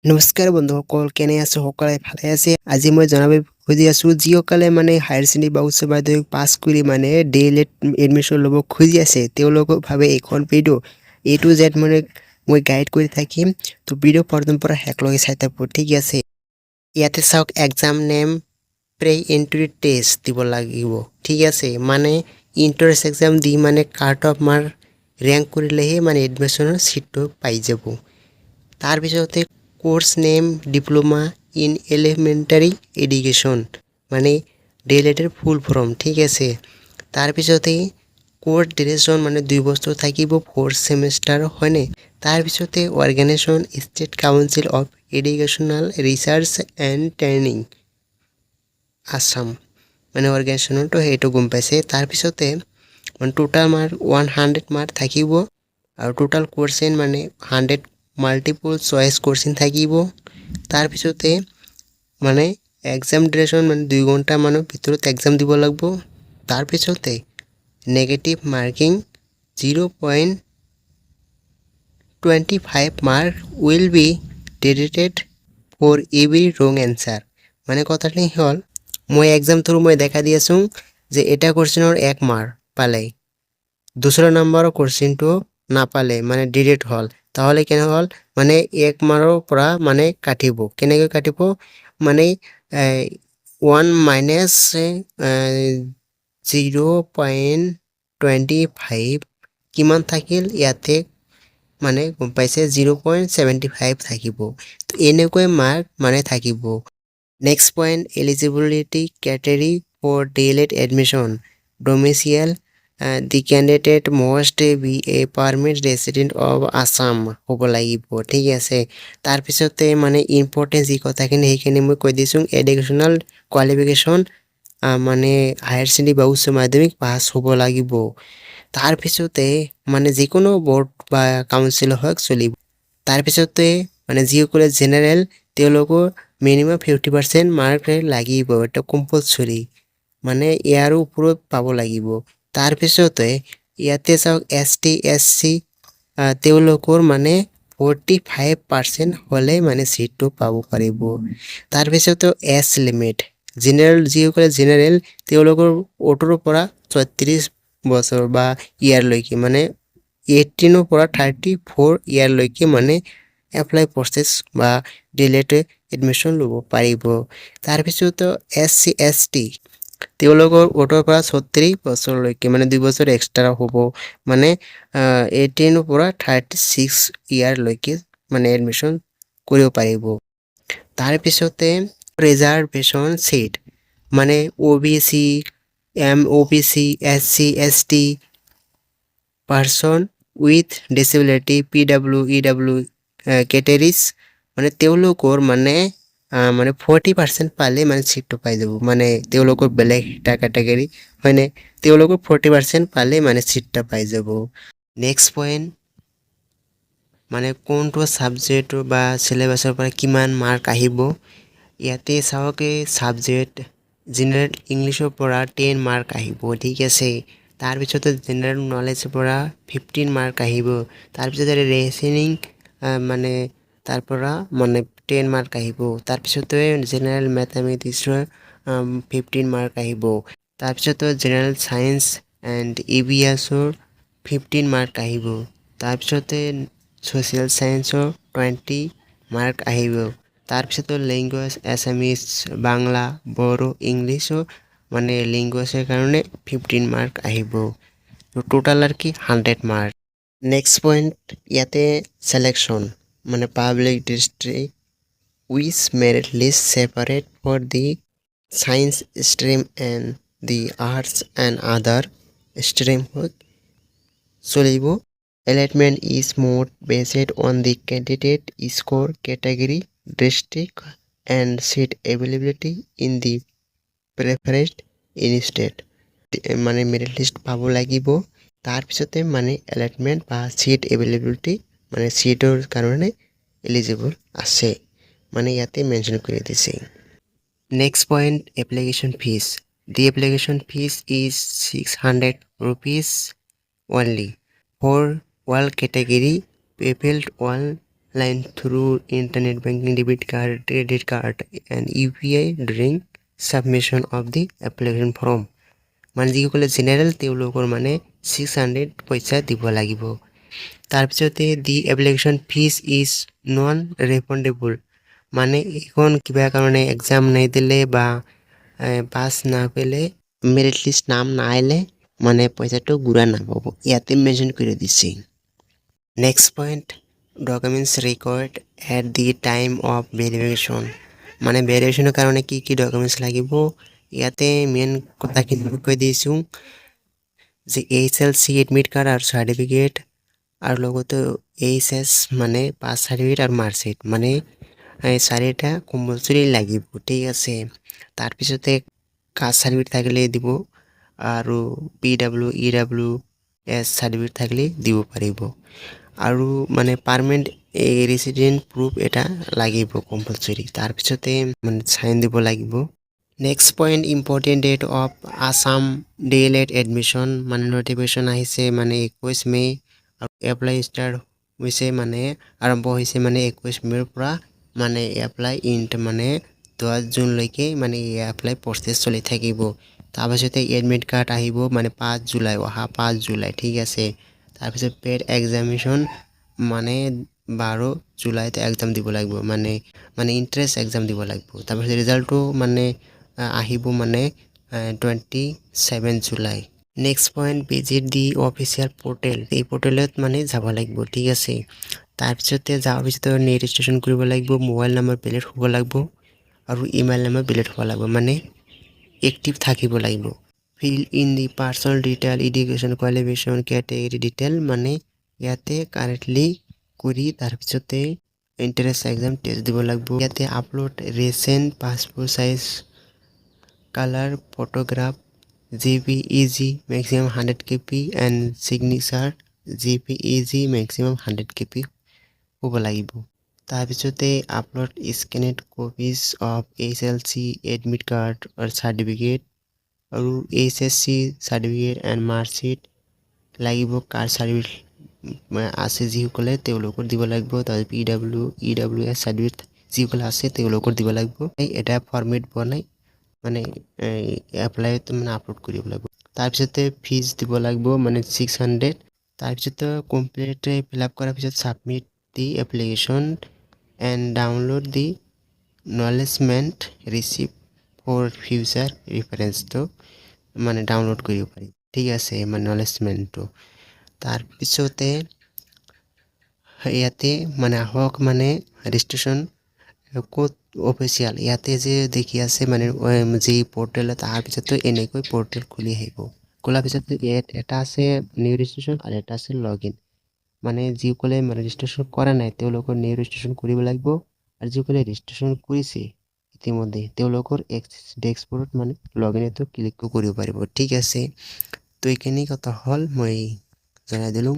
নমস্কাৰ বন্ধুসকল, কেনে আছে সকলে? ভালে আছে? আজি মই জনাব খুজি আছোঁ যিসকলে মানে হায়াৰ ছেকেণ্ডেৰী বা উচ্চ মাধ্যমিক পাছ কৰি মানে DLED এডমিশ্যন ল'ব খুজি আছে, তেওঁলোকৰ বাবে এইখন ভিডিঅ' A to Z মানে মই গাইড কৰি থাকিম। তো ভিডিঅ' প্ৰথম পৰা শেষলৈকে চাই থাকব, ঠিক আছে? ইয়াতে চাওক, exam name pray entry test দিব লাগিব, ঠিক আছে? মানে ইণ্টাৰেন্স এক্সাম দি মানে কাট অফ মাৰ্ক ৰেংক কৰিলেহে মানে এডমিশ্যনৰ ছিটটো পাই যাব। তাৰপিছতে course name diploma in elementary education মানে ডিএলএডেৰ ফুল ফৰ্ম, ঠিক আছে? তাৰপিছতে কোৰ্স ডিউৰেশন মানে 2 বছৰ থাকিব, 4th সেমিস্টাৰ হয়নে? তাৰপিছতে organisation state council of educational research and training Assam মানে অৰ্গানাইজেশনটো সেইটো গম পাইছে। তাৰপিছতে মানে টোটাল মাৰ্ক 100 মাৰ্ক থাকিব আৰু টোটাল কোশ্চেন মানে 100 মাল্টিপল চয়েস কোশ্চেন থাকিব। তাৰপিছতে মানে এক্সাম ডিউৰেশ্যন মানে 2 ঘণ্টা মানৰ ভিতৰত এক্সাম দিব লাগিব। তাৰপিছতে negative marking 0.25 mark will be dedicated for every wrong answer. মানে কথাটি হ'ল, মই এক্সাম থ্ৰু মই দেখা দি আছোঁ যে এটা কোশ্চেনৰ 1 মাৰ্ক পালে, দুসৰা নম্বৰৰ কোশ্চেনটো নাপালে মানে ডিলিট হ'ল, তাহলে কেনে হ'ল মানে 1 মাৰ্কৰ পৰা মানে কাটিব। কেনেকৈ কাটিব মানে 1 মাইনাছ 0.25 কিমান থাকিল ইয়াতে মানে গম পাইছে 0.75 থাকিব। তো এনেকৈ মাৰ্ক মানে থাকিব। Next point, eligibility criteria for DElEd admission domicile the candidate must be a permanent resident of Assam হ'ব লাগিব, ঠিক আছে? তাৰপিছতে মানে ইম্পৰ্টেণ্ট যি কথাখিনি সেইখিনি মই কৈ দিছোঁ। এডুকেশ্যনেল কোৱালিফিকেশ্যন মানে হায়াৰ ছেকেণ্ডেৰী বা উচ্চ মাধ্যমিক পাছ হ'ব লাগিব। তাৰপিছতে মানে যিকোনো বৰ্ড বা কাউন্সিল হওক চলিব। তাৰপিছতে মানে যিসকলে জেনেৰেল তেওঁলোকৰ মিনিমাম 50% মাৰ্ক লাগিব, এটা কম্পালচৰি, মানে ইয়াৰ ওপৰত পাব লাগিব। তাৰপিছতে ইয়াতে চাওক ST SC তেওঁলোকৰ মানে 45% হ'লে মানে ছিটটো পাব পাৰিব। তাৰপিছতে এজ লিমিট, জেনেৰেল যিসকলে জেনেৰেল তেওঁলোকৰ 18 পৰা 34 বছৰ বা ইয়াৰলৈকে মানে 18 পৰা 34 ইয়াৰলৈকে মানে এপ্লাই প্ৰচেছ বা ডিলেট এডমিশ্যন ল'ব পাৰিব। তাৰপিছত SC ST তেওঁলোকৰ 18 পৰা 36 বছৰলৈকে মানে 2 বছৰ এক্সট্ৰা হ'ব, মানে 18 পৰা 36 ইয়াৰলৈকে মানে এডমিশ্যন কৰিব পাৰিব। তাৰপিছতে ৰিজাৰ্ভেশ্যন ছিট মানে OBC MOBC SC ST person with disability PWEW categories মানে তেওঁলোকৰ মানে 40% পালে মানে ছিটটো পাই যাব, মানে তেওঁলোকৰ বেলেগ এটা কেটেগৰী হয়নে? তেওঁলোকৰ 40% পালে মানে ছিটটা পাই যাব। নেক্সট পইণ্ট মানে কোনটো ছাবজেক্টৰ বা চিলেবাছৰ পৰা কিমান মাৰ্ক আহিব। ইয়াতে চাওক, ছাবজেক্ট জেনেৰেল ইংলিছৰ পৰা 10 মাৰ্ক আহিব, ঠিক আছে? তাৰপিছতে জেনেৰেল নলেজৰ পৰা 15 মাৰ্ক আহিব। তাৰপিছতে ৰিজনিং মানে তাৰ পৰা মানে 10 মাৰ্ক আহিব। তাৰপিছতে জেনেৰেল মেথামেটিক্সৰ 15 মাৰ্ক আহিব। তাৰপিছতে জেনেৰেল ছায়েন্স এণ্ড EVSৰ 15 মাৰ্ক আহিব। তাৰপিছতে ছ'চিয়েল ছায়েন্সৰ 20 মাৰ্ক আহিব। তাৰপিছতে লেংগুৱেজ এছামিজ বাংলা বড়ো ইংলিছৰ মানে লেংগুৱেজৰ কাৰণে 15 মাৰ্ক আহিব। টোটাল আর কি 100 মার্ক। নেক্সট পয়েন্ট ইয়াতে সিলেকশন মানে public district which merit list separate for the science stream and the arts and other stream চলিব। Allotment is more based on the candidate score category, district and seat availability in the preferred state মানে merit list পাব লাগিব। তাৰপিছতে মানে allotment বা seat availability মানে ছিটৰ কাৰণে এলিজিবল আছে মানে ইয়াতে মেনশ্যন কৰি দিছে। Next point, application fees. The application fees is 600 rupees only for all category, prepaid line through internet banking, debit card, credit card and UPI during submission of the application form. মানে যিসকলে general তেওঁলোকৰ মানে 600 পইচা দিব লাগিব। তাৰপিছতে দি application fees is non ৰিফাণ্ডেবল, মানে এখন কিবা কাৰণে এক্সাম নিদিলে বা পাছ নাপালে মেৰিট লিষ্ট নাম নাহিলে মানে পইচাটো ঘূৰা নাপাব, ইয়াতে মেনশ্যন কৰি দিছে। Next point, documents required at the time of verification, মানে ভেৰিফিকেশ্যনৰ কাৰণে কি কি ডকুমেণ্টছ লাগিব ইয়াতে মেইন কথাখিনি কৈ দিছোঁ যে HLC এডমিট কাৰ্ড আৰু চাৰ্টিফিকেট আৰু লগতে HS মানে পাছ চাৰ্টিফিকেট আৰু মাৰ্কশ্বিট, মানে চাৰিটা কম্পালচৰি লাগিব, ঠিক আছে। তাৰপিছতে কাষ্ট চাৰ্টিফিকেট থাকিলে দিব আৰু PWEWS চাৰ্টিফিকেট থাকিলে দিব পাৰিব আৰু মানে পাৰ্মানেণ্ট ৰেচিডেণ্ট প্ৰুফ এটা লাগিব কম্পালচৰি, তাৰপিছতে মানে চাইন দিব লাগিব। Next point, important date of Assam DLED admission, মানে নটিফিকেশ্যন আহিছে মানে 21 মে আৰু এপ্লাই ষ্টাৰ্ট হৈছে মানে আৰম্ভ হৈছে মানে 21 মেৰ পৰা, মানে এপ্লাই মানে 10 জুনলৈকে মানে এপ্লাই প্ৰচেছ চলি থাকিব। তাৰপিছতে এডমিট কাৰ্ড আহিব মানে 5 জুলাই, অহা 5 জুলাই, ঠিক আছে। তাৰপিছত পেড এক্সামিনেশ্যন মানে 12 জুলাইতে এক্সাম দিব লাগিব, মানে ইণ্টাৰেষ্ট এক্সাম দিব লাগিব। তাৰপিছত ৰিজাল্টটো মানে আহিব মানে 27 July. Next point, visit the official portal, এই পৰ্টেলত মানে যাব লাগিব, ঠিক আছে। তাৰপিছতে যোৱাৰ পিছতে ৰেজিষ্ট্ৰেশ্যন কৰিব লাগিব, মোবাইল নম্বৰ বেলেগ হ'ব লাগিব আৰু ইমেইল নম্বৰ বেলেগ হ'ব লাগিব, মানে এক্টিভ থাকিব লাগিব। Fill in the personal detail, education qualification, category detail, মানে ইয়াতে কাৰেক্টলি কৰি তাৰপিছতে ইণ্টাৰেষ্ট এক্সাম টেষ্ট দিব লাগিব। ইয়াতে upload recent passport size colour photograph JPEG maximum 100 KB and signature JPEG maximum 100 KB হ'ব লাগিব। তাৰপিছতে upload scanned copies of HLC admit card আৰু চাৰ্টিফিকেট আৰু HSC চাৰ্টিফিকেট এণ্ড মাৰ্কশ্বিট লাগিব। কাৰ্ড চাৰ্টিফিকেট আছে যিসকলে তেওঁলোকৰ দিব লাগিব। তাৰপিছত PWEWS চাৰ্টিফিকেট যিসকলে আছে তেওঁলোকৰ দিব লাগিব। এটা ফৰ্মেট বনাই মানে এপ্লাইত মানে আপলোড কৰিব লাগিব। তাৰপিছতে ফিজ দিব লাগিব মানে 600। তাৰপিছতে কমপ্লিট ফিল আপ কৰাৰ পিছত submit the application and download the acknowledgement receipt for future ৰেফাৰেঞ্চটো মানে ডাউনলোড কৰিব পাৰি, ঠিক আছে, মানে নলেজমেণ্টটো। তাৰপিছতে ইয়াতে মানে আহক মানে ৰেজিষ্ট্ৰেশ্যন ক'ত অফিচিয়েল, ইয়াতে যে দেখি আছে মানে যি পৰ্টেলত অহাৰ পিছতো এনেকৈ পৰ্টেল খুলি আহিব। খোলাৰ পিছত এটা আছে নিউ ৰেজিষ্ট্ৰেশ্যন আৰু এটা আছে লগ ইন, মানে যিসকলে ৰেজিষ্ট্ৰেশ্যন কৰা নাই তেওঁলোকৰ নিউ ৰেজিষ্ট্ৰেশ্যন কৰিব লাগিব আৰু যিসকলে ৰেজিষ্ট্ৰেশ্যন কৰিছে ইতিমধ্যে তেওঁলোকৰ ডেস্কবৰ্ডত মানে লগ ইনতো ক্লিক কৰিব পাৰিব, ঠিক আছে। তো এইখিনি কথা হ'ল মই জনাই দিলোঁ।